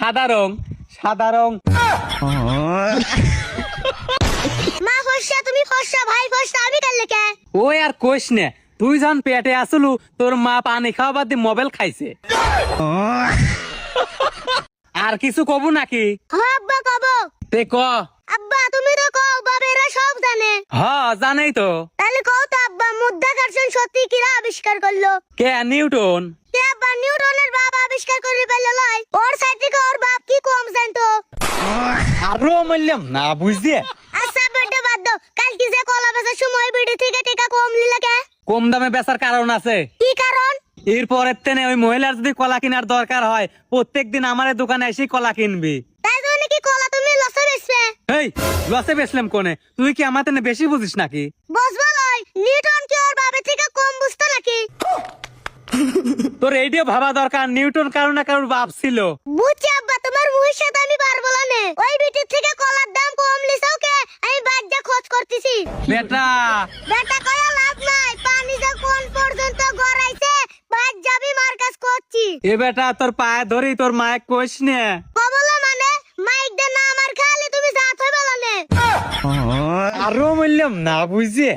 সাদা রং সাদা রং। মা ফর্সা, তুমি ফর্সা, ভাই ফর্সা, আমি কাল লেখা। ওই আর কোষ নে, তুই যখন পেটে আসলু তোর মা পানি খাওয়া বাদ দিয়ে মোবাইল খাইছে। আর কিছু কব নাকি? আব্বা কবো। তে ক। আব্বা তুমি তো কও, বাবেরা সব জানে। জানেই তো। তাহলে কও তো আব্বা, মাধ্যাকর্ষণ সত্যি কিরা আবিষ্কার করলো? কে? নিউটন। কে আব্বা, নিউটনের বাপ আবিষ্কার করে পেলে লয়? ওর সাইড থেকে ওর বাপ কি কম জানতো? আরো বললাম না বুঝলি। আচ্ছা বেটা বাদ দাও, কাল কি যে কলা বেচার সময় বিড়ি থেকে টাকা কম নিলে কে? কম দামে বেচার কারণ আছে। কি কারণ? এরপরের তেনে ওই মহিলার যদি কলা কেনার দরকার হয়, প্রত্যেকদিন আমার দোকানে এসে কলা কিনবি। তাই জন্য কি কলা তুমি লসে বেচবে? এই লসে বেচলাম কোনে? তুই কি আমার তেনে বেশি বুঝিস নাকি? বুঝবো লয়, নিউটন কি ওর বাপের থেকে কম বুঝতো নাকি? তোর এইটাও ভাবা দরকার, নিউটন কারো না কারোর বাপ ছিল। বুঝছি আব্বা, তোমার মুখের সাথে আমি পারবো না। ওই বিটির থেকে কলার দাম কম লিসাও কে? আমি বাজ্যা খোঁজ করতেছি। বেটা বেটা কয়া লাভ নাই, পানি যে কোন পর্যন্ত গড়াইছে বাজ্যা আমি মার কাজ করছি। এ বেটা তোর পায়ে ধরি তোর মায়ের কোষ নে। কবলা মানে মাইক দে না আমার খালি তুমি জাত হইবা না। আরো বললাম না বুঝি।